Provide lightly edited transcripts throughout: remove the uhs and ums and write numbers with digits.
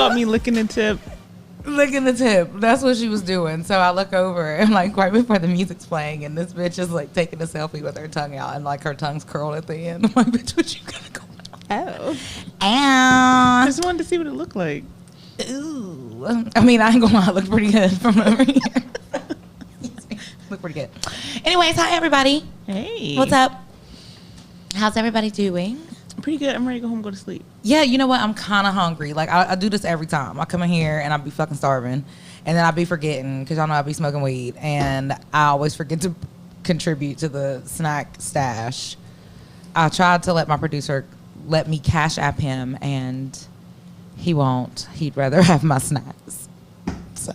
caught me licking the tip. Licking the tip. That's what she was doing. So I look over and like right before the music's playing, and this bitch is like taking a selfie with her tongue out, and like her tongue's curled at the end. I'm like, bitch, what you got going on? Oh. I just wanted to see what it looked like. Ooh. I mean, I ain't gonna lie, it looked pretty good from over here. Look pretty good. Anyways, hi everybody. Hey. What's up? How's everybody doing? Pretty good. I'm ready to go home and go to sleep. Yeah, you know what? I'm kind of hungry. Like, I do this every time. I come in here and I be fucking starving. And then I be forgetting, because y'all know I be smoking weed. And I always forget to contribute to the snack stash. I tried to let my producer let me cash app him, and he won't. He'd rather have my snacks. So.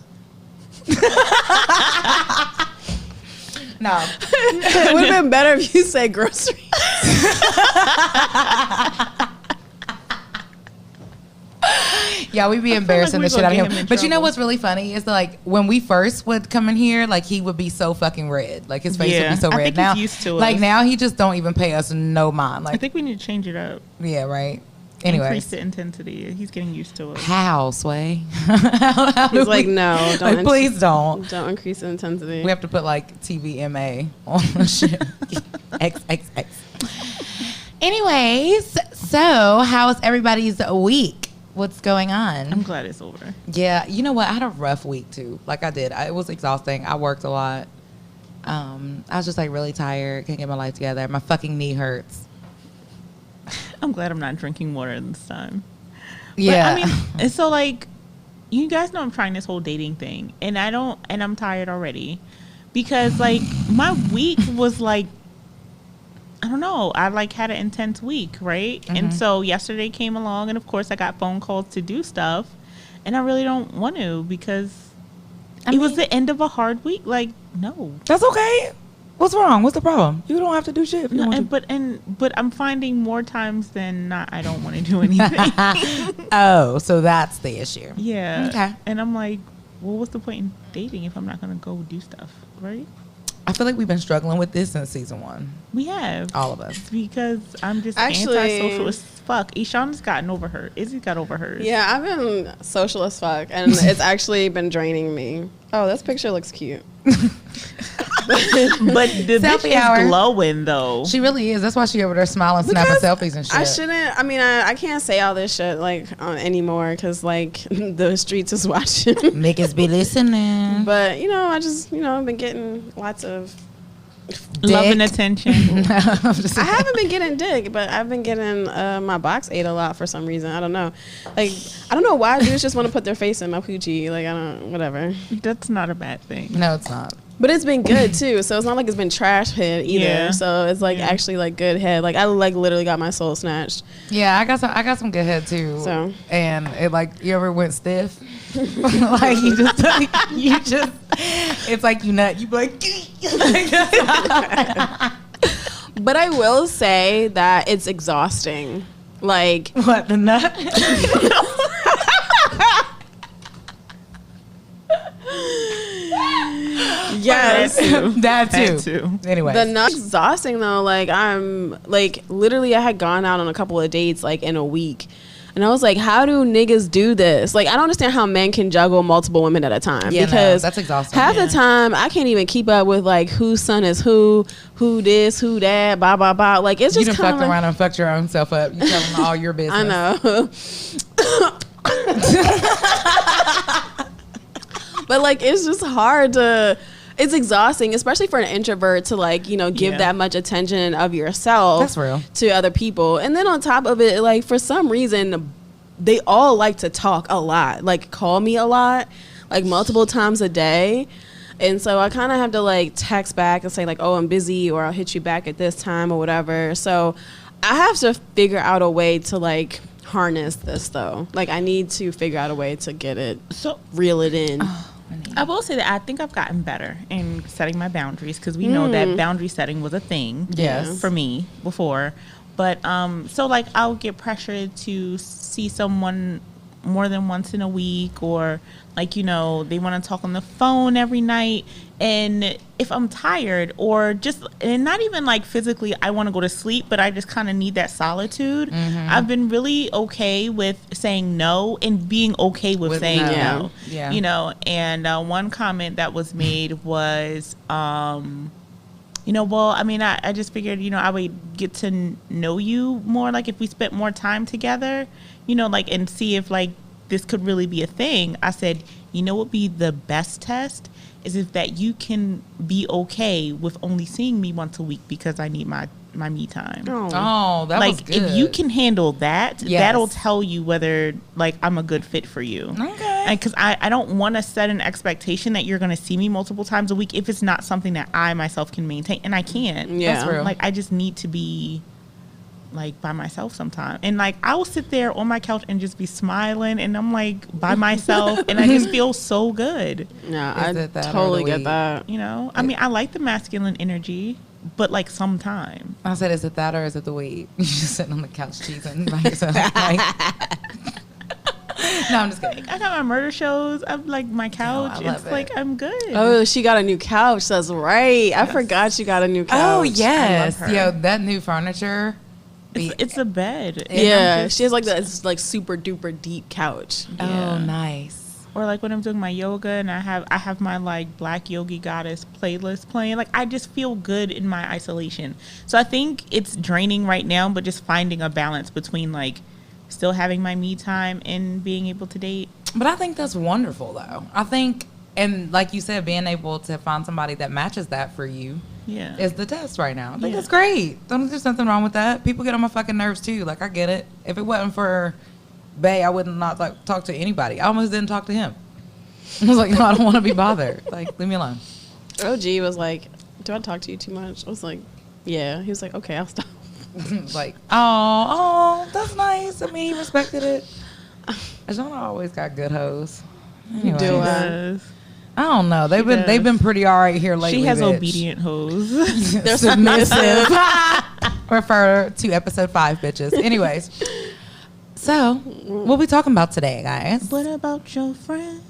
No. It would have been better if you said groceries. Yeah, we be embarrassing the shit out of him. But you know trouble. what's really funny is like when we first would come in here, like he would be so fucking red, like his face would be so I red. think Now, he's used to like us. now he just don't even pay us no mind. I Like, think we need to change it up. yeah, right. Increase Anyways, the intensity. He's getting used to it. how, Sway? How do He's like, we- no, don't. like, please don't. Don't increase the intensity. We have to put like TVMA on the shit. XXX. Anyways, so how was everybody's week? What's going on? I'm glad it's over. Yeah, you know what? I had a rough week too. Like I did. It was exhausting. I worked a lot. I was just like really tired. Can't get my life together. My fucking knee hurts. I'm glad I'm not drinking water this time. Yeah. But, I mean, and so like, you guys know I'm trying this whole dating thing, and I'm tired already, because like my week was like, I don't know, I like had an intense week, right? Mm-hmm. And so yesterday came along, and of course I got phone calls to do stuff, and I really don't want to, because it was the end of a hard week. Like, no. That's okay. What's wrong? What's the problem? You don't have to do shit if you No, don't want but I'm finding more times than not I don't want to do anything. to. Oh, so that's the issue. Yeah. Okay. And I'm like, well, what's the point in dating if I'm not going to go do stuff, right? I feel like we've been struggling with this since season 1. We have. All of us. Because I'm just Actually- antisocial as fuck. Ishan's gotten over her. Izzy got over hers. Yeah, I've been social as fuck, and it's actually been draining me. Oh, this picture looks cute. But the bitch Selfie hour. is glowing, though. She really is. That's why she over there smiling, snapping selfies and shit. I shouldn't. I mean, I can't say all this shit like anymore because like the streets is watching. Niggas be listening. But you know, I just I've been getting lots of. Love and Dick. attention. I haven't been getting dick, but I've been getting my box ate a lot for some reason. I don't know. Like I don't know why dudes just want to put their face in my poochie. Like I don't whatever. That's not a bad thing. No, it's not. But it's been good too, so it's not like it's been trash head either. Yeah. So it's like Yeah. actually like good head. Like I like literally got my soul snatched. Yeah, I got some good head too. So. And it like you ever went stiff? Like you just it's like you nut, you be like But I will say that it's exhausting. Like what, the nut? yes. That That too. too. Anyway. The nut exhausting though, like I'm like literally I had gone out on a couple of dates like in a week. And I was like, how do niggas do this? Like I don't understand how men can juggle multiple women at a time. Yeah, no, because that's exhausting. half Yeah. the time I can't even keep up with like whose son is who this, who that, blah blah blah. Like it's you just done kind fucked of around and fucked your own self up. You telling all your business. I know. But like it's just hard to it's exhausting, especially for an introvert to like, give Yeah. that much attention of yourself That's real. to other people. And then on top of it, like for some reason they all like to talk a lot, like call me a lot, like multiple times a day. And so I kind of have to like text back and say like, oh, I'm busy, or I'll hit you back at this time or whatever. So I have to figure out a way to like harness this though. Like I need to figure out a way to get it, So reel it in. I will say that I think I've gotten better in setting my boundaries, because we know that boundary setting was a thing Yes. for me before. But so like I'll get pressured to see someone more than once in a week, or like, you know, they want to talk on the phone every night. And if I'm tired, or just, and not even like physically I want to go to sleep, but I just kind of need that solitude, I've been really okay with saying no, and being okay with saying no. Yeah. You know, and one comment that was made was, you know, well, I mean, I just figured, you know, I would get to know you more, like if we spent more time together, you know, like, and see if like this could really be a thing. I said, you know what would be the best test is if that you can be okay with only seeing me once a week because I need my me time. Oh, that like was good. if you can handle that, Yes. that'll tell you whether like I'm a good fit for you. Okay. Because I don't want to set an expectation that you're going to see me multiple times a week if it's not something that I myself can maintain, and I can't. Yeah. That's real. Like I just need to be like by myself sometime, and like I will sit there on my couch and just be smiling, and I'm like by myself, and I just feel so good. Yeah, Is I it that or totally the get weed? that. You know, I mean, I like the masculine energy, but like sometimes. I said, is it that or is it the weed? You're just sitting on the couch cheesing by yourself. Like, no, I'm just kidding. I got my murder shows. I'm like my couch. I love It's it. like I'm good. Oh, she got a new couch. That's right. I forgot she got a new couch. Oh, yes. I love her. Yo, that new furniture. It's a bed. And Yeah, I'm just- she has like this like super duper deep couch. Yeah. Oh, nice. Or like when I'm doing my yoga and I have my like Black Yogi Goddess playlist playing, like I just feel good in my isolation. So I think it's draining right now, but just finding a balance between like still having my me time and being able to date. But I think that's wonderful, though. I think, and like you said, being able to find somebody that matches that for you Yeah. is the test right now. I think Yeah. that's great. There's nothing wrong with that. People get on my fucking nerves, too. Like, I get it. If it wasn't for Bay, I would not like talk to anybody. I almost didn't talk to him. I was like, no, I don't want to be bothered. Like, leave me alone. OG was like, "Do I talk to you too much?" I was like, "Yeah." He was like, "Okay, I'll stop." Like, oh, that's nice. I mean, he respected it. Ajana always got good hoes. Anyways, Do She I? does. I don't know. They've does. been pretty all right here lately. She has bitch. obedient hoes. They're submissive. Refer to episode 5, bitches. Anyways, so what we talking about today, guys? What about your friend?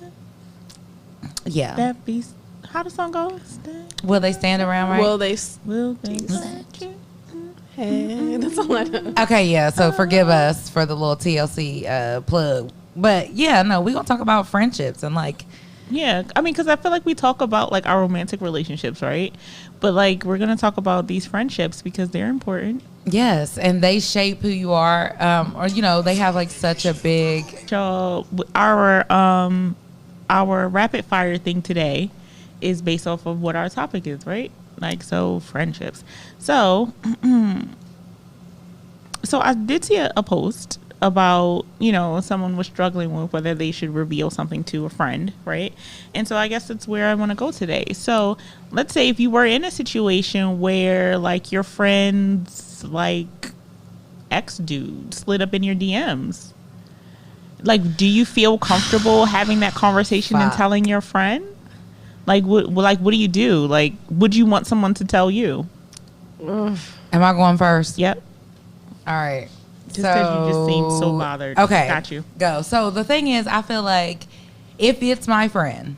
Yeah. That be how the song goes? Will they stand around, right? Will they? Will they let you? Hey, that's all I know. Okay, yeah. So forgive us for the little TLC plug, but yeah, no, we gonna talk about friendships and like. Yeah, I mean, because I feel like we talk about like our romantic relationships, right? But like we're gonna talk about these friendships because they're important. Yes, and they shape who you are, or you know, they have like such a big. So our rapid fire thing today is based off of what our topic is, right? Like, so friendships. So, so I did see a post about, you know, someone was struggling with whether they should reveal something to a friend, right? And so I guess that's where I want to go today. So let's say if you were in a situation where like your friend's like ex-dude slid up in your DMs, like, do you feel comfortable having that conversation and Fuck. telling your friend? Like, what do you do? Like, would you want someone to tell you? Am I going first? Yep. All right. Just because you just seem so bothered. Okay. Got you. Go. So the thing is, I feel like if it's my friend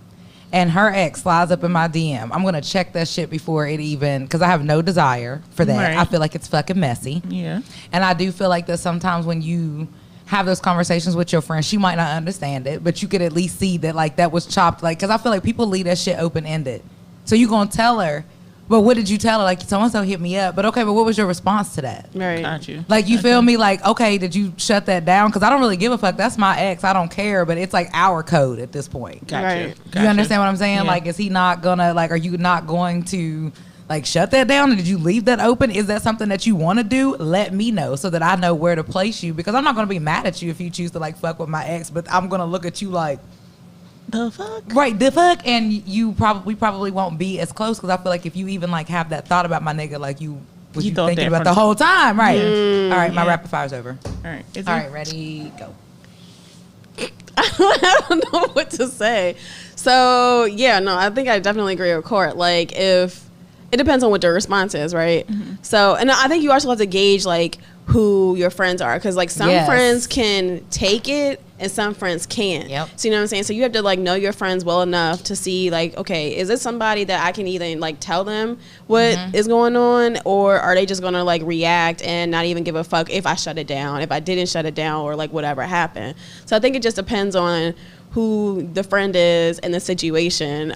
and her ex slides up in my DM, I'm going to check that shit before it even, because I have no desire for that. Right. I feel like it's fucking messy. Yeah. And I do feel like that sometimes when you have those conversations with your friend, she might not understand it, but you could at least see that like that was chopped. Like, because I feel like people leave that shit open-ended. So you going to tell her, but what did you tell her? Like, so-and-so hit me up. But okay, but what was your response to that? Right. Got you. Like, you feel me? Like, okay, did you shut that down? Because I don't really give a fuck. That's my ex. I don't care. But it's like our code at this point. Got Right. you. You understand what I'm saying? Yeah. Like, is he not gonna, like, are you not going to, like, shut that down? Or did you leave that open? Is that something that you want to do? Let me know so that I know where to place you. Because I'm not going to be mad at you if you choose to, like, fuck with my ex. But I'm going to look at you like, The fuck? right, the fuck? And we probably won't be as close. Because I feel like if you even, like, have that thought about my nigga, like, you thought thinking that about from- the whole time. Right. All right, my Yeah. rapid fire's over. All right. Is All it- right, ready, go. I don't know what to say. So yeah, no, I think I definitely agree with Court. Like, if it depends on what the response is, right? So, and I think you also have to gauge like who your friends are, because like some Yes. friends can take it and some friends can't. Yep. So you know what I'm saying? So you have to like know your friends well enough to see like, okay, is this somebody that I can either like tell them what is going on, or are they just gonna like react and not even give a fuck if I shut it down, if I didn't shut it down, or like whatever happened. So I think it just depends on who the friend is and the situation.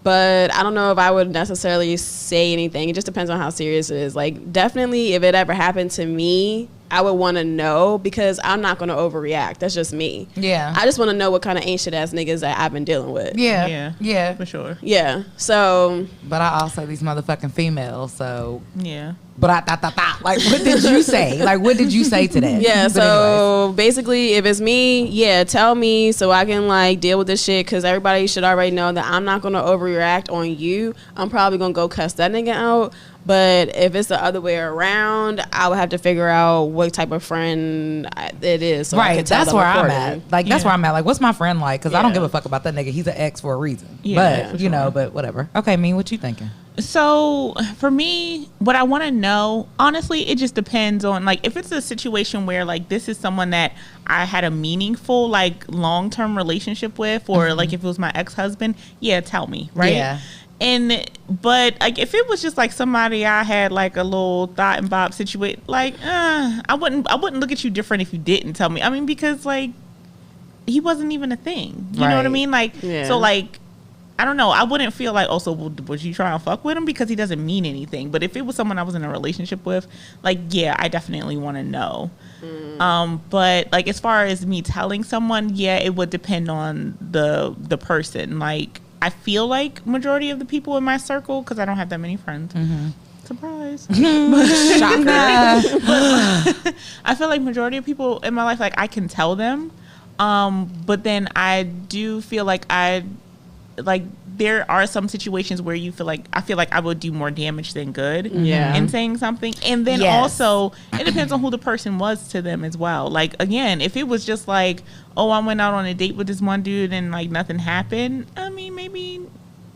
But I don't know if I would necessarily say anything. It just depends on how serious it is. Like, definitely, if it ever happened to me, I would want to know, because I'm not going to overreact. That's just me. Yeah. I just want to know what kind of ancient ass niggas that I've been dealing with. Yeah. For sure. Yeah. So. But I also these motherfucking females, so. Yeah. But like, what did you say? Like, what did you say to that? Yeah, But so basically, if it's me, yeah, tell me so I can, like, deal with this shit, because everybody should already know that I'm not going to overreact on you. I'm probably going to go cuss that nigga out. But if it's the other way around, I would have to figure out what type of friend it is. So right, that's where I'm at. Like, that's where I'm at. Like, what's my friend like? Because I don't give a fuck about that nigga. He's an ex for a reason. Yeah, but, you know, but whatever. Okay, Mean, what you thinking? So for me, what I want to know, honestly, it just depends on, like, if it's a situation where, like, this is someone that I had a meaningful, like, long-term relationship with, or like if it was my ex-husband, yeah, tell me, right? Yeah. But like, if it was just like somebody I had like a little thought and bob situation, like, I wouldn't look at you different if you didn't tell me. I mean, because like, he wasn't even a thing. You know what I mean? Like, so like, I don't know. I wouldn't feel like, oh, so was you trying to fuck with him? Because he doesn't mean anything. But if it was someone I was in a relationship with, like, yeah, I definitely want to know. But like, as far as me telling someone, yeah, it would depend on the person. Like, I feel like majority of the people in my circle, because I don't have that many friends. Surprise. Shocker. I feel like majority of people in my life, like, I can tell them. But then I do feel like there are some situations where I feel like I would do more damage than good in saying something. And then also, it depends on who the person was to them as well. Like, again, if it was just like, oh, I went out on a date with this one dude and like nothing happened, I mean, maybe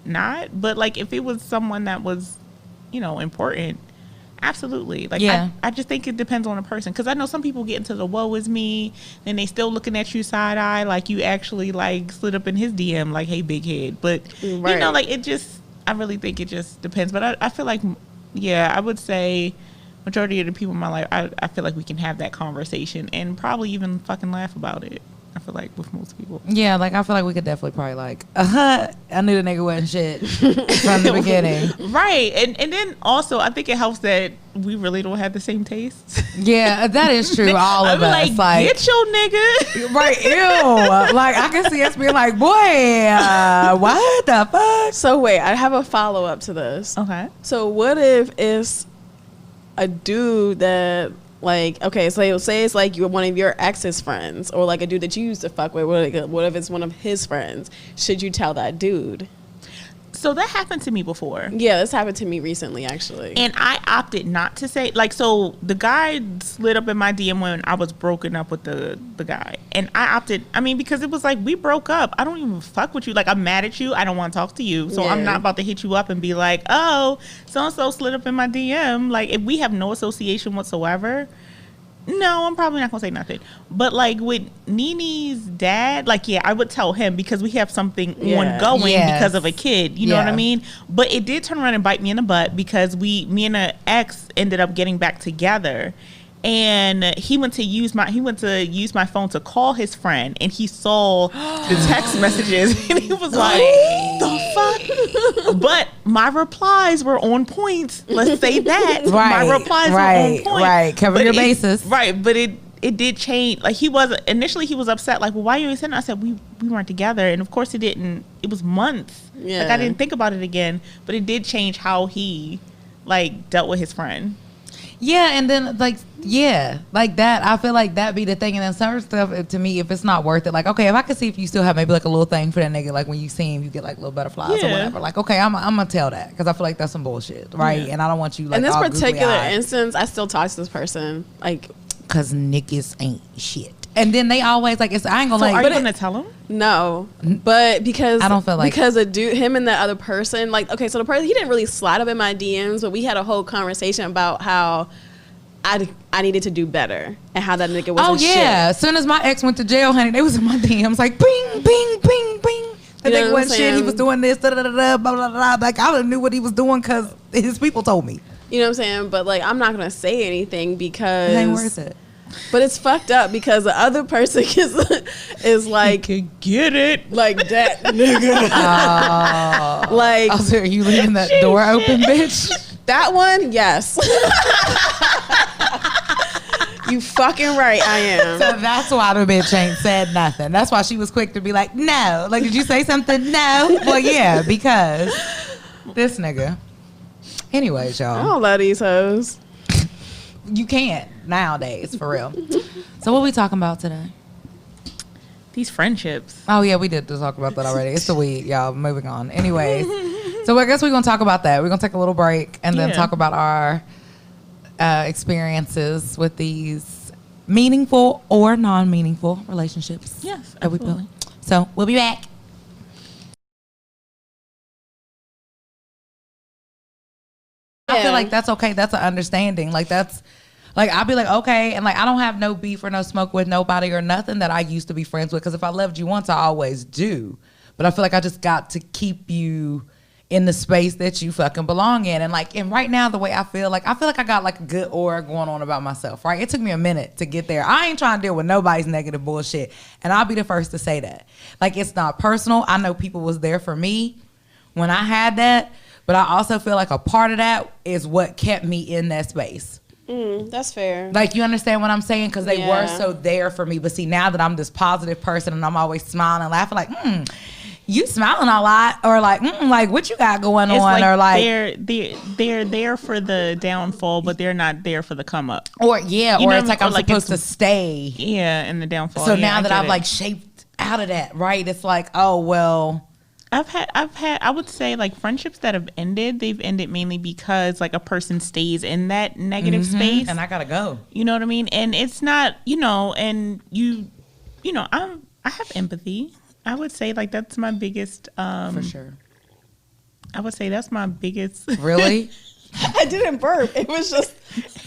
not. But like, if it was someone that was, you know, important, absolutely. Like, I just think it depends on the person, because I know some people get into the woe is me, then they still looking at you side eye like you actually like slid up in his DM like, hey, big head. But you know, like, I really think it just depends. But I feel like, I would say majority of the people in my life, I feel like we can have that conversation and probably even fucking laugh about it. I feel like with most people. Yeah, like, I feel like we could definitely probably like, I knew the nigga wasn't shit from the beginning. Right. And then also, I think it helps that we really don't have the same tastes. Yeah, that is true. All of us. Like, get your nigga. Right, ew. Like, I can see us being like, boy, what the fuck? So wait, I have a follow-up to this. Okay. So what if it's a dude that, like, okay, so say it's like you're one of your ex's friends, or like a dude that you used to fuck with. What if it's one of his friends? Should you tell that dude? So that happened to me before. Yeah, this happened to me recently, actually. And I opted not to say, like, so the guy slid up in my DM when I was broken up with the guy. And I opted, I mean, because it was like, we broke up. I don't even fuck with you. Like, I'm mad at you. I don't want to talk to you. So I'm not about to hit you up and be like, oh, so-and-so slid up in my DM. Like, if we have no association whatsoever, no, I'm probably not gonna say nothing. But like with Nini's dad, like, yeah, I would tell him, because we have something ongoing because of a kid. You know what I mean? But it did turn around and bite me in the butt, because me and an ex ended up getting back together. And he went to use my phone to call his friend, and he saw the text messages, and he was like, the fuck? But my replies were on point. Let's say that. Right, my replies were on point. Right, cover your bases. Right, but it did change. Like, he was upset, like, well, why you ain't saying that? I said, we weren't together. And of course it didn't. It was months. Yeah. Like, I didn't think about it again, but it did change how he, like, dealt with his friend. Yeah, and then, like, like that, I feel like that be the thing. And then some stuff, to me, if it's not worth it, like, okay, if I can see if you still have maybe like a little thing for that nigga, like when you see him, you get like little butterflies or whatever. Like, okay, I'm gonna tell that, because I feel like that's some bullshit, right? And I don't want you, like, in this all particular instance, I still talk to this person, like, because niggas ain't shit. And then they always, like, I ain't gonna, like, are you gonna tell him? No, but because I don't feel like, because a dude, him and the other person, like, okay, so the person, he didn't really slide up in my DMs, but we had a whole conversation about how I needed to do better, and how that nigga was. Oh yeah, as soon as my ex went to jail, honey, they was in my DMs like bing, bing, bing, bing. The nigga wasn't shit. He was doing this, da da da da, blah blah blah. Like I would have knew what he was doing because his people told me. You know what I'm saying? But like, I'm not gonna say anything because it ain't worth it. But it's fucked up because the other person is like, you can get it like that nigga. Like, oh, so are you leaving that door open, bitch? That one, yes. You fucking right, I am. So that's why the bitch ain't said nothing. That's why she was quick to be like, no. Like, did you say something? No. Well, yeah, because this nigga. Anyways, y'all. I don't love these hoes. You can't nowadays, for real. So what we talking about today? These friendships. Oh, yeah, we did talk about that already. It's the weed, y'all. Moving on. Anyways. So I guess we're going to talk about that. We're going to take a little break and then talk about our experiences with these meaningful or non-meaningful relationships. Yes, that we built. So we'll be back. I feel like that's okay. That's an understanding. Like that's like I'll be like okay, and like I don't have no beef or no smoke with nobody or nothing that I used to be friends with. Because if I loved you once, I always do. But I feel like I just got to keep you in the space that you fucking belong in. And like, and right now the way I feel like I got like a good aura going on about myself, right? It took me a minute to get there. I ain't trying to deal with nobody's negative bullshit. And I'll be the first to say that. Like, it's not personal. I know people was there for me when I had that, but I also feel like a part of that is what kept me in that space. That's fair. Like, you understand what I'm saying? Because they were so there for me. But see, now that I'm this positive person and I'm always smiling and laughing, like, you smiling a lot, or like, like what you got going on, like or like they're there for the downfall, but they're not there for the come up. Or or it's like I'm supposed to stay. Yeah, in the downfall. So now that I've like shaped out of that, right? It's like, oh well. I've had I would say like friendships that have ended, they've ended mainly because like a person stays in that negative space. And I gotta go. You know what I mean? And it's not, and I have empathy. I would say like that's my biggest for sure. I would say that's my biggest Really? I didn't burp. It was just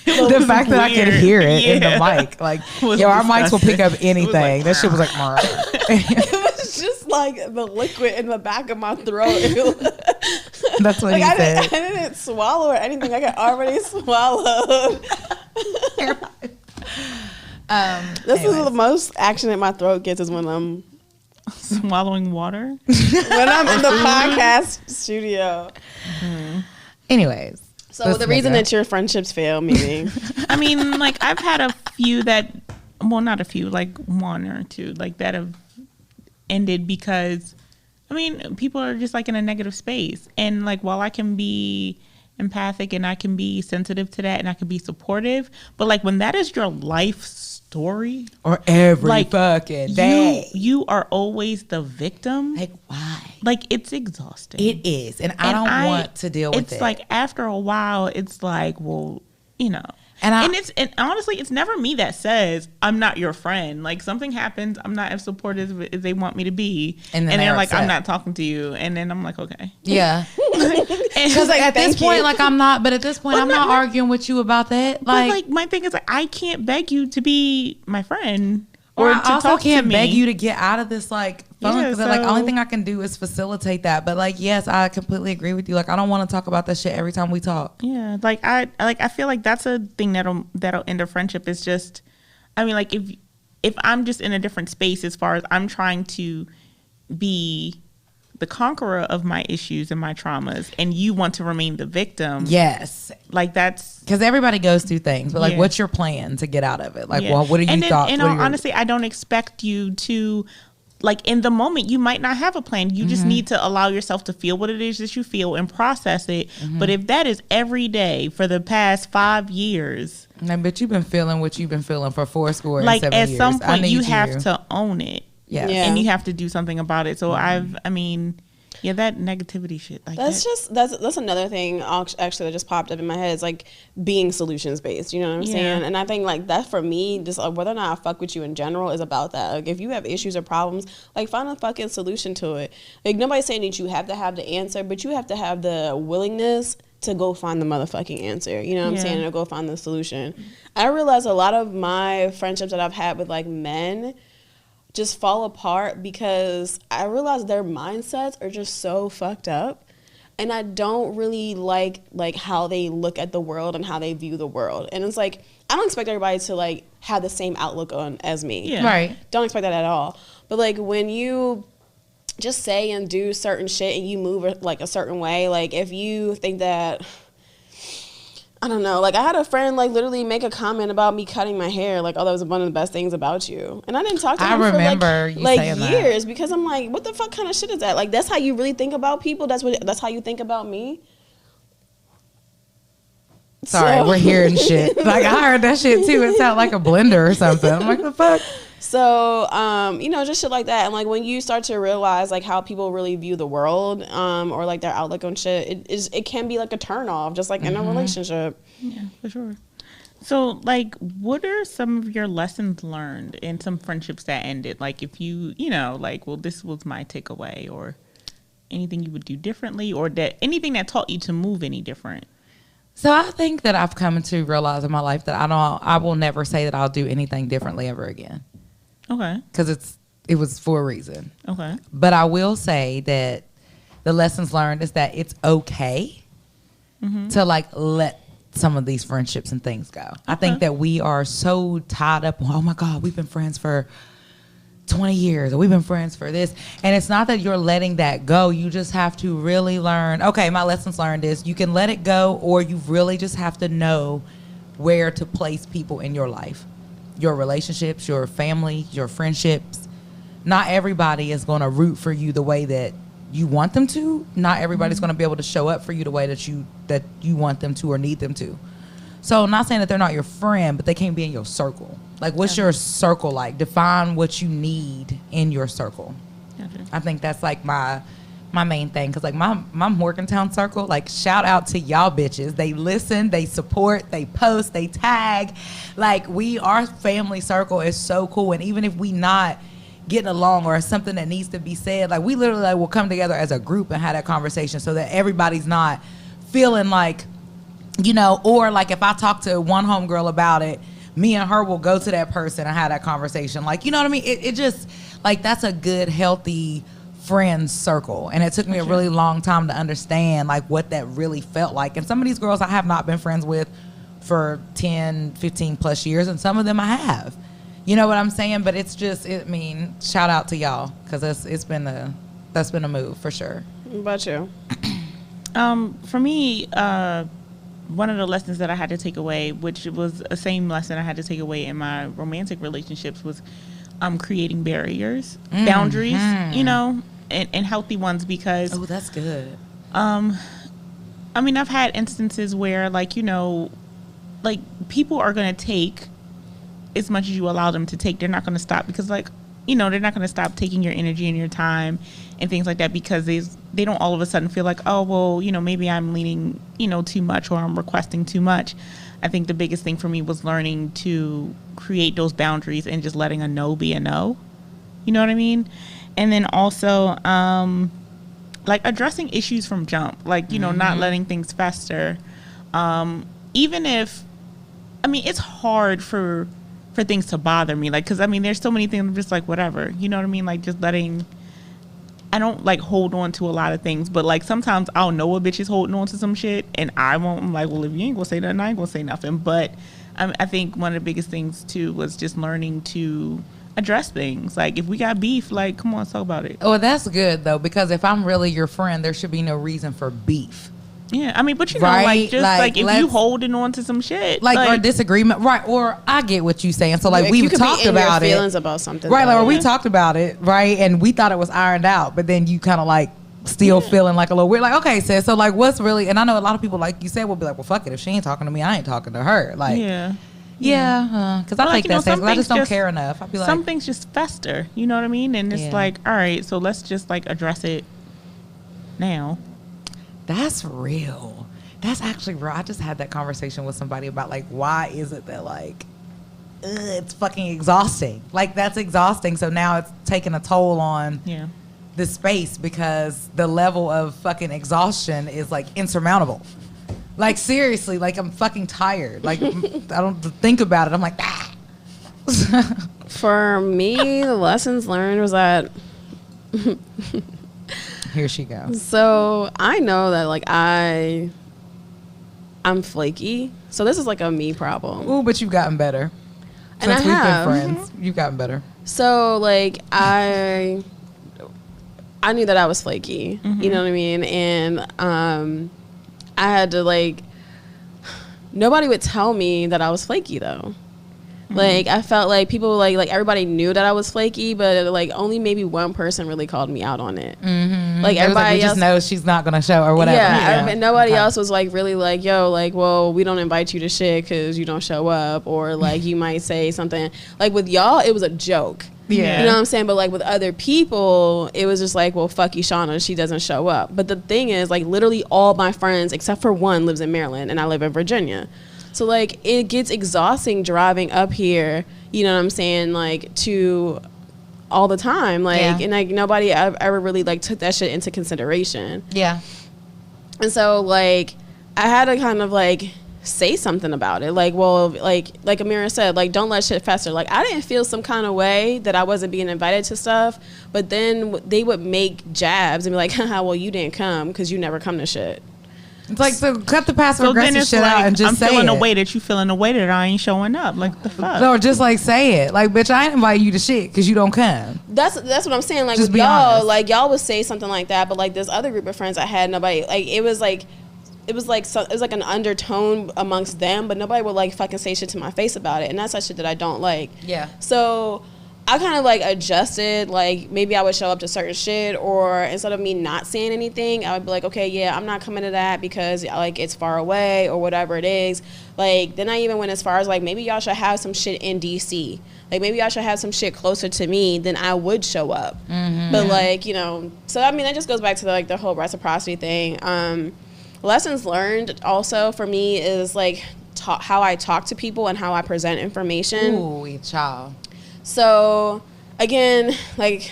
the fact that I could hear it in the mic. Like, our mics will pick up anything. Like, that shit was like it was just like the liquid in the back of my throat. That's what he said. I didn't swallow or anything. I got already swallowed. This is the most action that my throat gets is when I'm swallowing water. When I'm in the podcast studio. Anyways. So the reason that your friendships fail, maybe. I mean, like I've had a few that, well, not a few, like one or two, like that have ended because, I mean, people are just like in a negative space. And like, while I can be empathic and I can be sensitive to that and I can be supportive, but like when that is your life story or every fucking day, you are always the victim. Like, why? Like, it's exhausting. It is, and I don't want to deal with it. It's like after a while, it's like, well, and honestly, it's never me that says I'm not your friend. Like something happens, I'm not as supportive as they want me to be, and they're like, I'm not talking to you, and then I'm like, okay, yeah. Because like, at this point, like I'm not arguing with you about that. Like my thing is like I can't beg you to be my friend. Or I also can't beg you to get out of this like funk. Because like only thing I can do is facilitate that. But like, yes, I completely agree with you. Like I don't want to talk about that shit every time we talk. Yeah, like I feel like that's a thing that'll end a friendship. Is just, I mean, like if I'm just in a different space as far as I'm trying to be the conqueror of my issues and my traumas, and you want to remain the victim. Yes, like that's because everybody goes through things, but like, what's your plan to get out of it? Like, well, what are you thought? And honestly, I don't expect you to, like, in the moment, you might not have a plan. You just need to allow yourself to feel what it is that you feel and process it. But if that is every day for the past 5 years, but you've been feeling what you've been feeling for 7 years. Like at some point, you have to own it. Yeah. And you have to do something about it. So that negativity shit. Like that's another thing actually that just popped up in my head is like being solutions based. You know what I'm saying? And I think like that for me, just whether or not I fuck with you in general is about that. Like if you have issues or problems, like find a fucking solution to it. Like nobody's saying that you have to have the answer, but you have to have the willingness to go find the motherfucking answer. You know what I'm Yeah. saying? Or go find the solution. I realize a lot of my friendships that I've had with like men just fall apart because I realize their mindsets are just so fucked up. And I don't really like how they look at the world and how they view the world. And it's like, I don't expect everybody to like have the same outlook on as me. Yeah. Right. Don't expect that at all. But like when you just say and do certain shit and you move like a certain way, like if you think that, I don't know, like I had a friend like literally make a comment about me cutting my hair, like, oh, that was one of the best things about you. And I didn't talk to him for like years because I'm like, what the fuck kind of shit is that? Like, that's how you really think about people? That's how you think about me? Sorry, we're hearing shit. Like, I heard that shit too. It sounded like a blender or something. I'm like, the fuck? So, you know, just shit like that. And like when you start to realize like how people really view the world, or like their outlook on shit, it can be like a turn off, just like in a relationship. Yeah, for sure. So, like, what are some of your lessons learned in some friendships that ended? Like, if you know, like, well, this was my takeaway, or anything you would do differently, or that anything that taught you to move any different. So I think that I've come to realize in my life that I will never say that I'll do anything differently ever again. Okay. Because it was for a reason. Okay. But I will say that the lessons learned is that it's okay to like let some of these friendships and things go. Okay. I think that we are so tied up. Oh my God, we've been friends for 20 years, or we've been friends for this. And it's not that you're letting that go. You just have to really learn. Okay, my lessons learned is you can let it go, or you really just have to know where to place people in your life. Your relationships, your family, your friendships. Not everybody is going to root for you the way that you want them to. Not everybody's going to be able to show up for you the way that you want them to or need them to. So I'm not saying that they're not your friend, but they can't be in your circle. Like, what's your circle like? Define what you need in your circle. Gotcha. I think that's like my main thing. Because like my Morgantown circle, like, shout out to y'all bitches. They listen, they support, they post, they tag. Like, our family circle is so cool. And even if we not getting along or something that needs to be said, like, we literally like will come together as a group and have that conversation so that everybody's not feeling like, you know, or like if I talk to one homegirl about it, me and her will go to that person and have that conversation. Like, you know what I mean? It just, like, that's a good, healthy friend circle. And it took me a really long time to understand, like, what that really felt like. And some of these girls I have not been friends with for 10, 15 plus years, and some of them I have. You know what I'm saying? But it's just, I mean, shout out to y'all, because that's been a move for sure. What about you? For me, one of the lessons that I had to take away, which was the same lesson I had to take away in my romantic relationships, was creating barriers, boundaries, you know, and healthy ones, because... Oh, that's good. I mean, I've had instances where, like, you know, like, people are going to take as much as you allow them to take. They're not going to stop because, like, you know, they're not going to stop taking your energy and your time and things like that because they don't all of a sudden feel like, oh, well, you know, maybe I'm leaning, you know, too much or I'm requesting too much. I think the biggest thing for me was learning to create those boundaries and just letting a no be a no. You know what I mean? And then also, like, addressing issues from jump, like, you know, not letting things fester. Even if, I mean, it's hard for things to bother me, like, because I mean there's so many things I'm just like, whatever, you know what I mean, like, just letting, I don't like hold on to a lot of things, but like sometimes I'll know a bitch is holding on to some shit and I won't. I'm like, well, if you ain't gonna say nothing, I ain't gonna say nothing. But I think one of the biggest things too was just learning to address things. Like, if we got beef, like, come on, let's talk about it. Oh, that's good though, because if I'm really your friend, there should be no reason for beef. Yeah, I mean, but you know, Right? like, just Like, like if you holding on to some shit, like or disagreement, right? Or I get what you saying. So like, You we've could talked be in about your it, feelings about something, right? Like, though. or we talked about it, right? And we thought it was ironed out, but then you kind of like still feeling like a little weird. Like, okay, sis, so like, what's really? And I know a lot of people, like you said, will be like, well, fuck it, if she ain't talking to me, I ain't talking to her. Like, yeah. because I think that's I just don't care enough. I be like, some things just fester, you know what I mean? And it's like, all right, so let's just like address it now. That's real. That's actually real. I just had that conversation with somebody about like, why is it that like, it's fucking exhausting. Like, that's exhausting. So now it's taking a toll on the space because the level of fucking exhaustion is like insurmountable. Like, seriously, like, I'm fucking tired. Like, I don't think about it. I'm like, ah. For me, the lessons learned was that Here she goes. so I know that like I'm flaky. So this is like a me problem. Ooh, but you've gotten better. And Since I we've have. been friends, you've gotten better. So like I knew that I was flaky. You know what I mean? And I had to like nobody would tell me that I was flaky though. Like I felt like people like everybody knew that I was flaky, but like only maybe one person really called me out on it. Like everybody just else knows she's not gonna show or whatever. Yeah, nobody else was like really like, yo, like, well, we don't invite you to shit because you don't show up, or like you might say something like with y'all, it was a joke. Yeah, you know what I'm saying. But like with other people, it was just like, well, fuck you, Shauna, she doesn't show up. But the thing is, like, literally all my friends except for one lives in Maryland, and I live in Virginia. So, like, it gets exhausting driving up here, you know what I'm saying, like, to all the time. Like, and, like, nobody ever really, like, took that shit into consideration. Yeah. And so, like, I had to kind of, like, say something about it. Like, well, like Amira said, like, don't let shit fester. Like, I didn't feel some kind of way that I wasn't being invited to stuff, but then they would make jabs and be like, haha, well, you didn't come because you never come to shit. It's like, so cut the passive So then aggressive it's shit like, out and just I'm say feeling it. the way that you feeling the way that I ain't showing up. Like, the fuck? No, just like say it. Like, bitch, I ain't inviting you to shit because you don't come. That's what I'm saying. Like, Just with be y'all, honest. like, y'all would say something like that, but like this other group of friends I had, nobody, like, it was like an undertone amongst them, but nobody would like fucking say shit to my face about it, and that's that shit that I don't like. Yeah. So I kind of like adjusted, like maybe I would show up to certain shit, or instead of me not saying anything, I would be like, okay, yeah, I'm not coming to that because like it's far away or whatever it is. Like then I even went as far as like maybe y'all should have some shit in DC. Like maybe y'all should have some shit closer to me, then I would show up. But like, you know, so I mean that just goes back to like the whole reciprocity thing. Lessons learned also for me is like how I talk to people and how I present information. Ooh, child. So again, like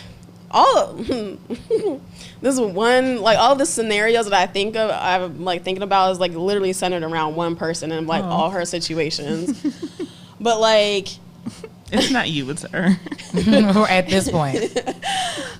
all this one, like all the scenarios that I think of, I'm like thinking about is like literally centered around one person and like all her situations. But like, it's not you, it's her. At this point.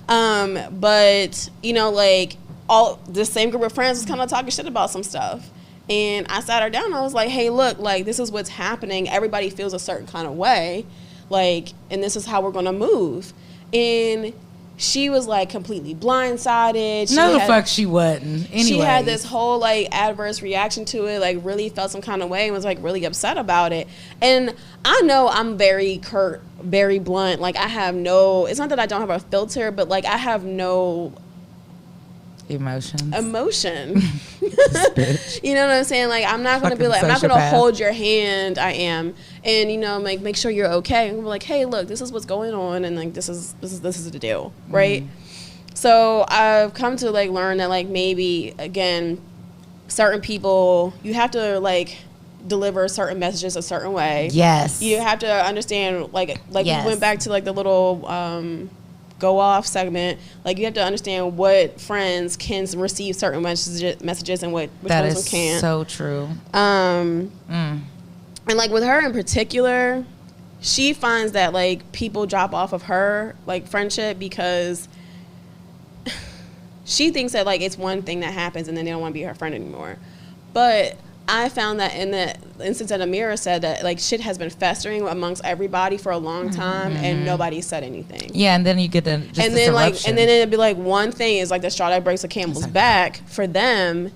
But you know, like all this same group of friends was kind of talking shit about some stuff. And I sat her down and I was like, hey, look, like this is what's happening. Everybody feels a certain kind of way. Like, and this is how we're going to move. And she was like completely blindsided. No, the fuck she wasn't. Anyway. She had this whole like adverse reaction to it, like really felt some kind of way and was like really upset about it. And I know I'm very curt, very blunt. Like I have no, it's not that I don't have a filter, but like I have no emotion. You know what I'm saying? Like I'm not going to be like, I'm not going to hold your hand. I am. And you know, like make sure you're okay. And we're like, hey, look, this is what's going on, and like this is the deal, right? So I've come to like learn that like maybe again, certain people you have to like deliver certain messages a certain way. Yes. You have to understand like yes. We went back to like the little go off segment. Like you have to understand what friends can receive certain messages and which ones can't. So true. And like with her in particular, she finds that like people drop off of her like friendship because she thinks that like it's one thing that happens and then they don't want to be her friend anymore. But I found that in the instance that Amira said that like shit has been festering amongst everybody for a long time and nobody said anything. Yeah, and then you get the and then it'd be like one thing is like the straw that breaks the camel's back for them.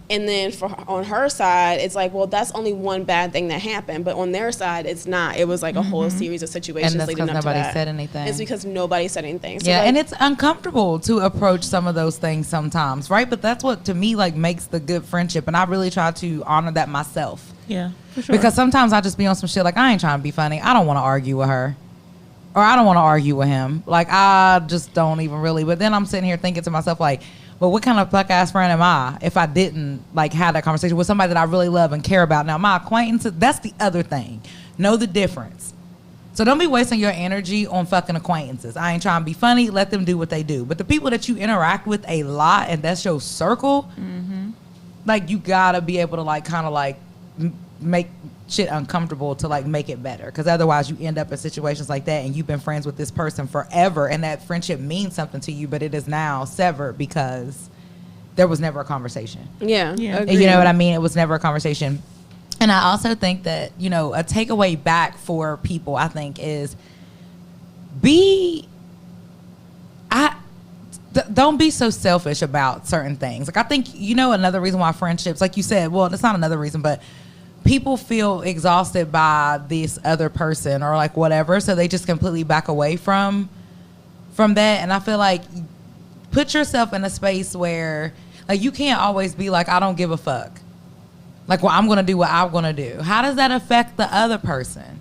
And then on her side, it's like, well, that's only one bad thing that happened. But on their side, it's not. It was like a whole series of situations leading up to that. And that's because nobody said anything. It's because nobody said anything. So yeah, like, and it's uncomfortable to approach some of those things sometimes, right? But that's what, to me, like makes the good friendship. And I really try to honor that myself. Yeah, for sure. Because sometimes I just be on some shit like, I ain't trying to be funny. I don't want to argue with her. Or I don't want to argue with him. Like, I just don't even really. But then I'm sitting here thinking to myself, like, but what kind of fuck ass friend am I if I didn't like have that conversation with somebody that I really love and care about? Now my acquaintances, that's the other thing. Know the difference. So don't be wasting your energy on fucking acquaintances. I ain't trying to be funny. Let them do what they do. But the people that you interact with a lot and that's your circle, like you gotta be able to like kind of like make shit uncomfortable to like make it better, because otherwise you end up in situations like that and you've been friends with this person forever and that friendship means something to you, but it is now severed because there was never a conversation. Yeah. You know what I mean? It was never a conversation. And I also think that, you know, a takeaway back for people, I think, is don't be so selfish about certain things. Like, I think, you know, another reason why friendships, like you said, well, that's not another reason, but people feel exhausted by this other person or like whatever, so they just completely back away from that. And I feel like put yourself in a space where, like, you can't always be like, I don't give a fuck. Like, well, I'm going to do what I'm going to do. How does that affect the other person?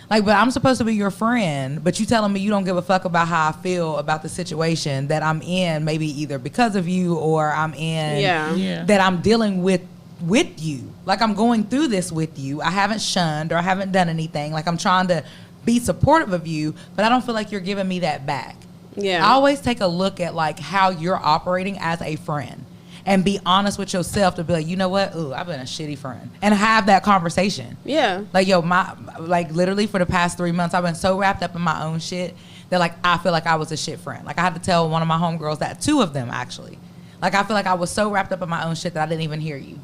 Like, but I'm supposed to be your friend, but you telling me you don't give a fuck about how I feel about the situation that I'm in, maybe either because of you or I'm in, that I'm dealing with you. Like, I'm going through this with you. I haven't shunned or I haven't done anything. Like, I'm trying to be supportive of you, but I don't feel like you're giving me that back. I always take a look at, like, how you're operating as a friend and be honest with yourself to be like, you know what? Ooh, I've been a shitty friend. And have that conversation. Like, yo, like, literally for the past 3 months, I've been so wrapped up in my own shit that, like, I feel like I was a shit friend. Like, I had to tell one of my homegirls that, 2 of them, actually. Like, I feel like I was so wrapped up in my own shit that I didn't even hear you.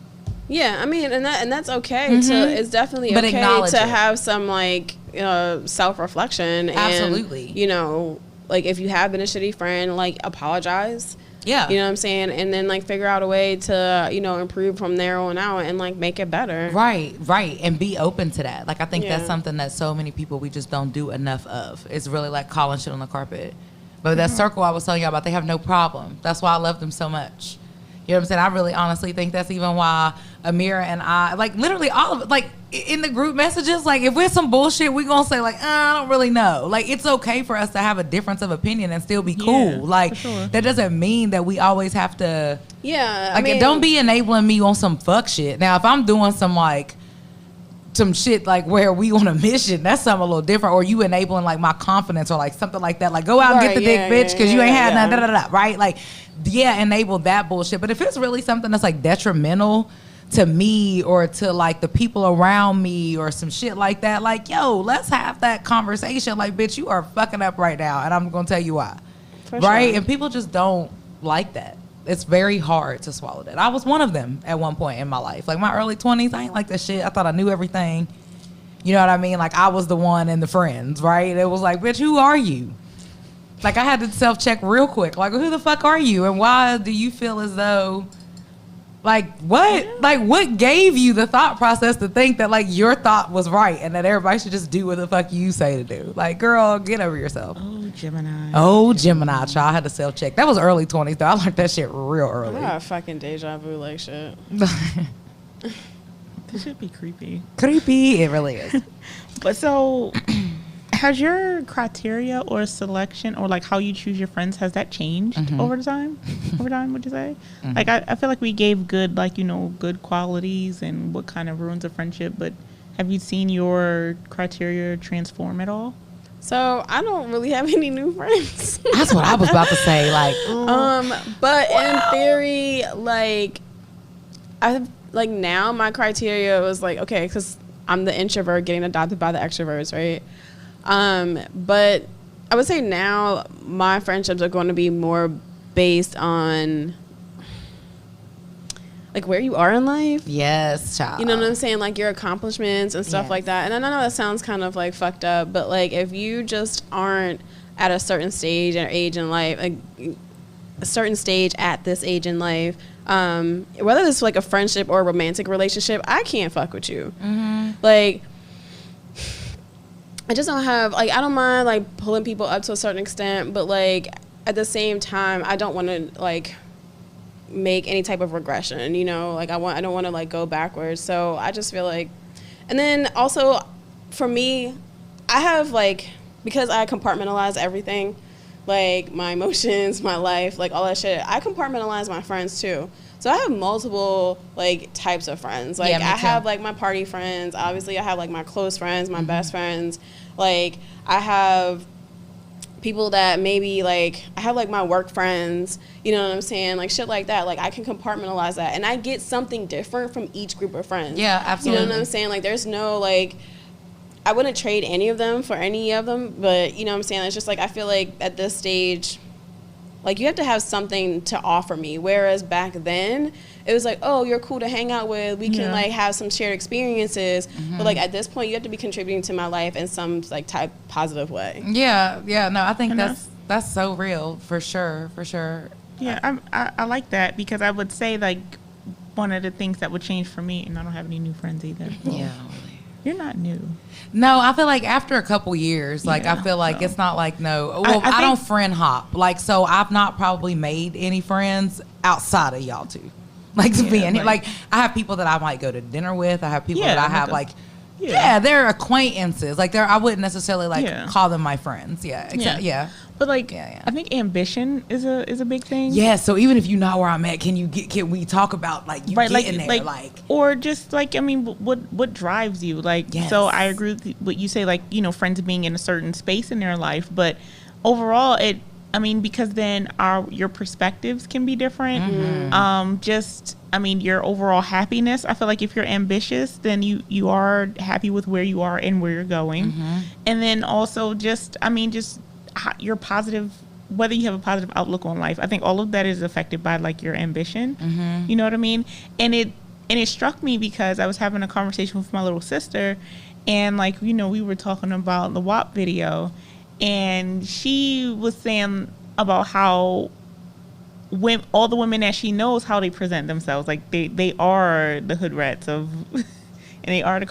Yeah, I mean, and that's okay. It's definitely okay to have some, like, self-reflection. Absolutely. And, you know, like, if you have been a shitty friend, like, apologize. Yeah. You know what I'm saying? And then, like, figure out a way to, you know, improve from there on out and, like, make it better. Right. And be open to that. Like, I think that's something that so many people, we just don't do enough of. It's really like calling shit on the carpet. But that circle I was telling you about, they have no problem. That's why I love them so much. You know what I'm saying? I really honestly think that's even why Amira and I, like, literally all of it, like, in the group messages, like, if we're some bullshit, we're going to say, like, I don't really know. Like, it's okay for us to have a difference of opinion and still be cool. Like, that doesn't mean that we always have to. Like, I mean, don't be enabling me on some fuck shit. Now, if I'm doing some, like, some shit, like, where we on a mission, that's something a little different. Or you enabling, like, my confidence or, like, something like that. Like, go out and get the dick, bitch, because you ain't had none, right? Like, enable that bullshit. But if it's really something that's, like, detrimental to me or to, like, the people around me or some shit like that, like, yo, let's have that conversation. Like, bitch, you are fucking up right now, and I'm gonna tell you why. Right? And people just don't like that. It's very hard to swallow that. I was one of them at one point in my life. Like, my early 20s, I ain't like that shit. I thought I knew everything. You know what I mean? Like, I was the one and the friends, right? It was like, bitch, who are you? Like, I had to self-check real quick. Like, who the fuck are you? And why do you feel as though, like, what? Like, what gave you the thought process to think that, like, your thought was right and that everybody should just do what the fuck you say to do? Like, girl, get over yourself. Gemini, child. I had to self-check. That was early 20s, though. I learned that shit real early. I got fucking deja vu like shit. This should be creepy. It really is. But so, has your criteria or selection or, like, how you choose your friends, has that changed over time? Would you say? Like, I feel like we gave good, like, you know, good qualities and what kind of ruins a friendship, but have you seen your criteria transform at all? So I don't really have any new friends. That's what I was about to say. Like, but in theory, like, now my criteria was like, okay, because I'm the introvert getting adopted by the extroverts, right? But I would say now my friendships are going to be more based on, like, where you are in life. Yes, child. You know what I'm saying? Like, your accomplishments and stuff like that. And I know that sounds kind of, like, fucked up, but, like, if you just aren't at a certain stage or age in life, like, a certain stage at this age in life, whether it's, like, a friendship or a romantic relationship, I can't fuck with you. Like, I just don't have, like, I don't mind, like, pulling people up to a certain extent, but, like, at the same time, I don't want to, like, make any type of regression, you know, like, I don't want to, like, go backwards. So I just feel like, and then also for me, I have, like, because I compartmentalize everything, like, my emotions, my life, like, all that shit, I compartmentalize my friends too. So I have multiple, like, types of friends. Like, I have, like, my party friends. Obviously, I have, like, my close friends, my best friends. Like, I have people that maybe like I have like my work friends, you know what I'm saying, like shit like that. Like I can compartmentalize that, and I get something different from each group of friends. Yeah, absolutely. You know what I'm saying? Like there's no like I wouldn't trade any of them for any of them, but you know what I'm saying? It's just like I feel like at this stage, like you have to have something to offer me. Whereas back then, it was like, oh, you're cool to hang out with. We can like have some shared experiences. But like at this point, you have to be contributing to my life in some like type positive way. Yeah. No, I think that's so real for sure. Yeah, I like that, because I would say like one of the things that would change for me, and I don't have any new friends either. Yeah. You're not new. No, I feel like after a couple years, like I feel like it's not like I don't friend hop. Like, so I've not probably made any friends outside of y'all two. Like to be in here. Like I have people that I might go to dinner with. I have people that I have they're acquaintances. Like I wouldn't necessarily like call them my friends. But like I think ambition is a big thing. Yeah, so even if you know where I'm at, can we talk about like you getting there, like or just like, I mean, what drives you? Like, so I agree with what you say, like, you know, friends being in a certain space in their life, but overall because then your perspectives can be different. I mean, your overall happiness. I feel like if you're ambitious, then you are happy with where you are and where you're going. And then also just your positive, whether you have a positive outlook on life. I think all of that is affected by like your ambition. You know what I mean? And it struck me because I was having a conversation with my little sister, and like, you know, we were talking about the WAP video, and she was saying about how all the women that she knows, how they present themselves, like they are the hood rats of and they are the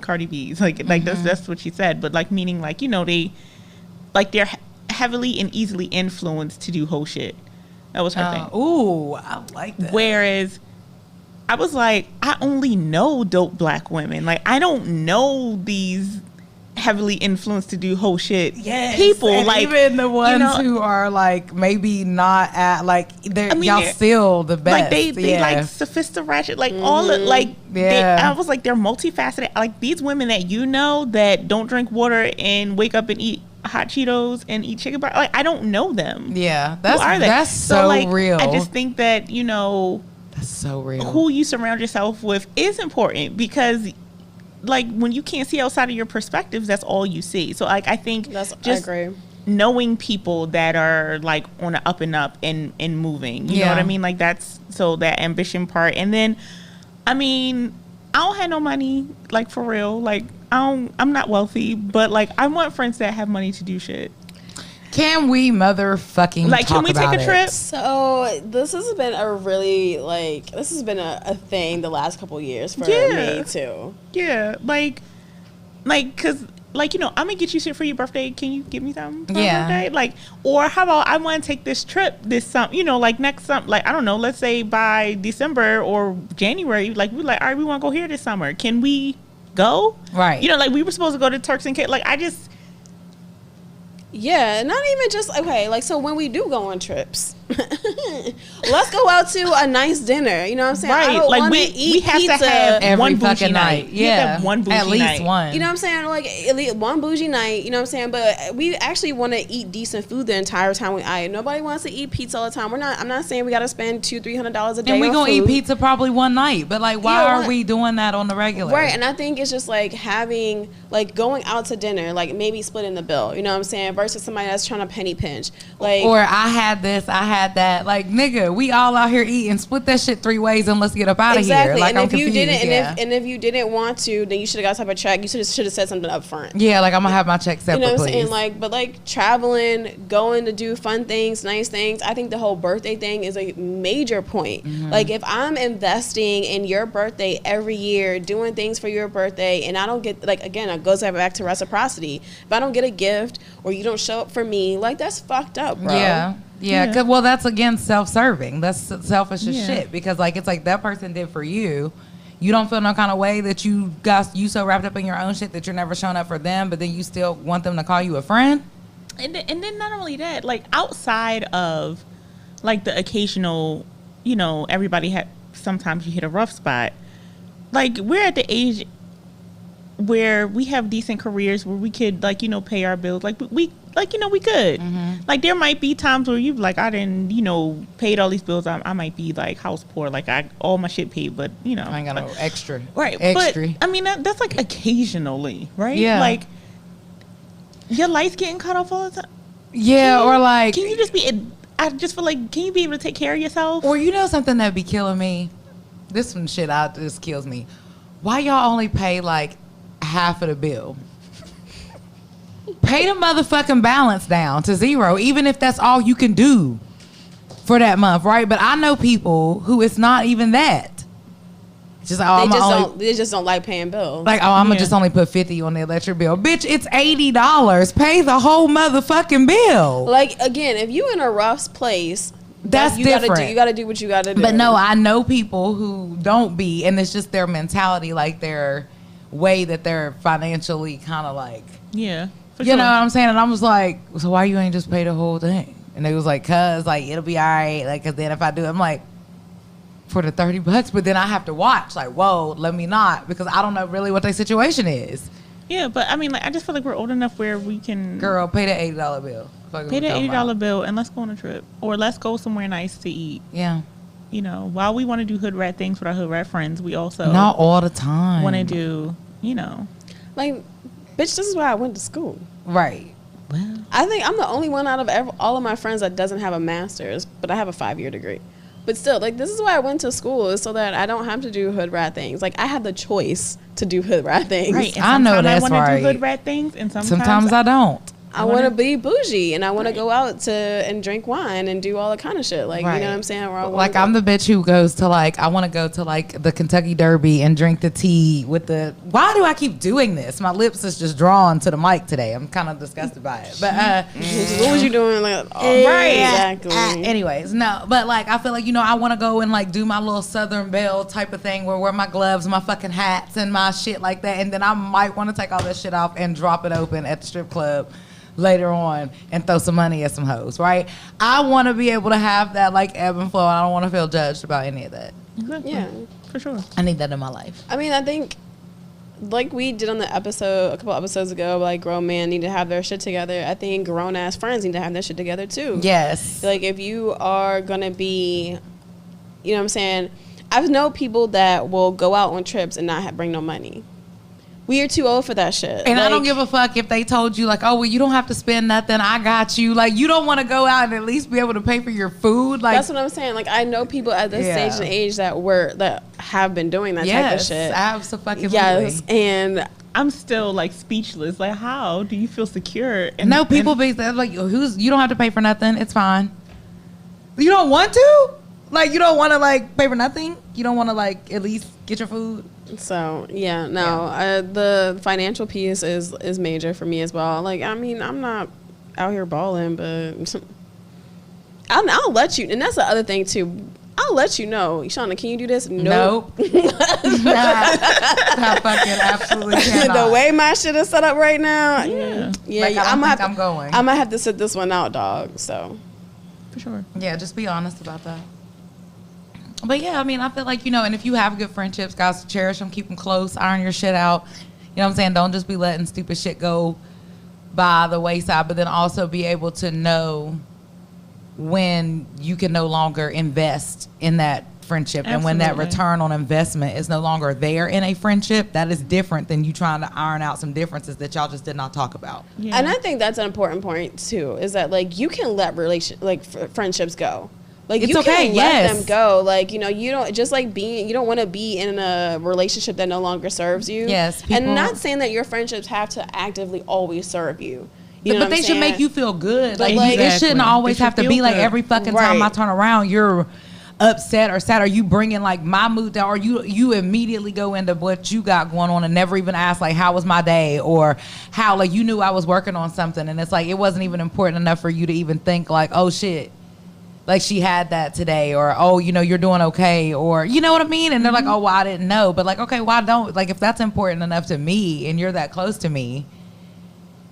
Cardi B's, like that's what she said, but like meaning like, you know, they're heavily and easily influenced to do whole shit. That was her thing. Ooh, I like that. Whereas I was like, I only know dope black women. Like I don't know these heavily influenced to do whole shit people, and like even the ones who are like maybe not at like y'all still the best, like they like sophisticated, like all of, like I was like, they're multifaceted. Like these women that you know that don't drink water and wake up and eat hot Cheetos and eat chicken bar, like I don't know them. That's so like, real. I just think that, you know, that's so real. Who you surround yourself with is important, because like when you can't see outside of your perspectives, that's all you see. So like I think I agree. Knowing people that are like on the up and up and moving, you know what I mean? Like that's, so that ambition part. And then I mean, I don't have no money, like for real. Like I'm not wealthy, but like I want friends that have money to do shit. Can we motherfucking like, can we take a trip? So this has been a really a thing the last couple years for me too. Yeah, like, cause like, you know, I'm gonna get you shit for your birthday. Can you give me something for your birthday? Like, or how about I want to take this trip this summer? You know, like next summer. Like I don't know. Let's say by December or January. Like we're like, all right, we want to go here this summer. Can we go? Right. You know, like we were supposed to go to Turks and Caicos. Like I just. Yeah, not even just, okay, like, so when we do go on trips, let's go out to a nice dinner, you know what I'm saying? Right, I don't like want to eat have pizza to have every one fucking bougie night. Yeah, one bougie at least night. one. You know what I'm saying? Like, at least one bougie night, you know what I'm saying? But we actually want to eat decent food the entire time nobody wants to eat pizza all the time. I'm not saying we got to spend $200-$300 a day. And we're going to eat pizza probably one night, but like, why are we doing that on the regular? Right, and I think it's just like having, like, going out to dinner, like maybe splitting the bill, you know what I'm saying? Versus somebody that's trying to penny pinch. Like, or I had this, I had that. Like, nigga, we all out here eating. Split that shit 3 ways and let's get up out of here. Like, and I'm if you confused. didn't, if you didn't want to, then you should have got type of check. You should have said something up front. Yeah, like I'm gonna have my check separate. You know what I'm please. saying? Like, but like traveling, going to do fun things, nice things. I think the whole birthday thing is a major point. Like, if I'm investing in your birthday every year, doing things for your birthday, and I don't get, like, again, it goes back to reciprocity. If I don't get a gift or you don't show up for me, like, that's fucked up, bro. Yeah. Well, that's again self-serving. That's selfish as shit, because like it's like that person did for you. You don't feel no kind of way that you so wrapped up in your own shit that you're never showing up for them, but then you still want them to call you a friend. And then not only that, like outside of like the occasional, you know, sometimes you hit a rough spot. Like we're at the age where we have decent careers where we could, like, you know, pay our bills. Like we like, we good. Like, there might be times where you've like, I didn't, paid all these bills. I might be like house poor, like all my shit paid, but I ain't got no extra. Right. Extra. But I mean, that's like occasionally, right? Yeah. Like, your lights getting cut off all the time. Yeah, or like, can you just be? I just feel like, can you be able to take care of yourself? or something that'd be killing me. This one shit out just kills me. Why y'all only pay like half of the bill? Pay the motherfucking balance down to zero, even if that's all you can do for that month, right? But I know people who it's not even that. It's just they just don't like paying bills. Like, I'm gonna just only put 50 on the electric bill. Bitch, it's $80. Pay the whole motherfucking bill. Like, again, if you in a rough place, that's different. You gotta do what you gotta do. But no, I know people who don't be, and it's just their mentality, like their way that they're financially kind of like, yeah, you know what I'm saying? And I was like, so why you ain't just pay the whole thing? And they was like, cause like it'll be all right. Like, cause then if I do, I'm like, for the $30, but then I have to watch. Like, whoa, let me not, because I don't know really what their situation is. Yeah, but I mean, like, I just feel like we're old enough where we can. Girl, pay the $80 bill. Pay the $80 bill and let's go on a trip, or let's go somewhere nice to eat. Yeah. While we want to do hood rat things with our hood rat friends, we also not all the time want to do, like, bitch, this is why I went to school. Right. Well, I think I'm the only one out of all of my friends that doesn't have a master's, but I have a 5-year degree. But still, like, this is why I went to school, is so that I don't have to do hood rat things. Like, I have the choice to do hood rat things. Right. And I know that's I want to right. do hood rat things, and sometimes I don't. I want to be bougie, and I want to go out and drink wine and do all the kind of shit. Like, right. you know what I'm saying? Like, I'm the bitch who goes to, like, I want to go to, like, the Kentucky Derby and drink the tea with the... Why do I keep doing this? My lips is just drawn to the mic today. I'm kind of disgusted by it. But, what was you doing? Like, right. Exactly. Anyways, no. But, like, I feel like, I want to go and, like, do my little Southern Belle type of thing where I wear my gloves, my fucking hats, and my shit like that. And then I might want to take all this shit off and drop it open at the strip club later on and throw some money at some hoes, right? I want to be able to have that, like, ebb and flow. I don't want to feel judged about any of that. Exactly. Yeah, for sure. I need that in my life. I mean, I think, like we did on the episode a couple episodes ago, like, grown men need to have their shit together. I think grown ass friends need to have their shit together too. Yes. Like, if you are gonna be, you know what I'm saying? I've known people that will go out on trips and not bring no money. We are too old for that shit. And I don't give a fuck if they told you, like, oh, well, you don't have to spend nothing. I got you. Like, you don't want to go out and at least be able to pay for your food. Like, that's what I'm saying. Like, I know people at this stage and age that have been doing that type of shit. Absolutely. Yes, and I'm still, like, speechless. Like, how do you feel secure? And no, people be like, you don't have to pay for nothing. It's fine. You don't want to? Like, you don't want to, like, pay for nothing? You don't want to, like, at least get your food? So, yeah, no. The financial piece is major for me as well. Like, I mean, I'm not out here balling, but I'll let you. And that's the other thing, too. I'll let you know. Shauna, can you do this? Nope. I fucking absolutely cannot. The way my shit is set up right now, like, I'm going. I might have to sit this one out, dog. So, for sure. Yeah, just be honest about that. But yeah, I mean, I feel like, and if you have good friendships, guys, cherish them, keep them close, iron your shit out. You know what I'm saying? Don't just be letting stupid shit go by the wayside, but then also be able to know when you can no longer invest in that friendship. Absolutely. And when that return on investment is no longer there in a friendship, that is different than you trying to iron out some differences that y'all just did not talk about. Yeah. And I think that's an important point too, is that, like, you can let friendships go. Like, it's you okay, can let them go. Like, you don't just like you don't want to be in a relationship that no longer serves you. Yes. And not saying that your friendships have to actively always serve you. But they should make you feel good. Like, exactly. It shouldn't always have to be like every fucking time I turn around, you're upset or sad, or you bringing, like, my mood down, or you immediately go into what you got going on and never even ask, like, how was my day, or how, like, you knew I was working on something and it's like it wasn't even important enough for you to even think, like, oh shit, like, she had that today, or, oh, you're doing okay, or, you know what I mean? And they're like, oh, well, I didn't know. But, like, okay, why don't, like, if that's important enough to me and you're that close to me,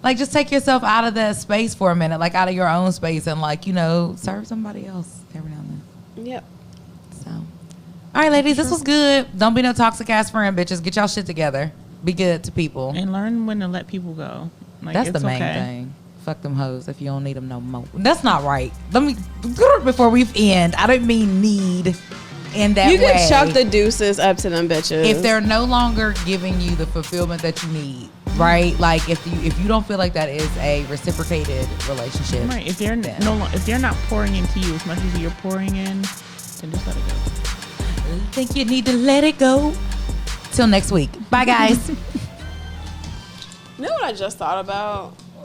like, just take yourself out of that space for a minute, like, out of your own space, and, like, serve somebody else every now and then. Yep. So, all right, ladies, this was good. Don't be no toxic ass friend, bitches. Get y'all shit together. Be good to people. And learn when to let people go. Like, that's it's the main okay. thing. fuck them hoes if you don't need them no more. That's not right. Let me, before we end, I don't mean need in that way. You can chuck the deuces up to them bitches. If they're no longer giving you the fulfillment that you need, right? Like if you don't feel like that is a reciprocated relationship. Right. If they're not pouring into you as much as you're pouring in, then just let it go. I think you need to let it go. Till next week. Bye, guys. You know what I just thought about?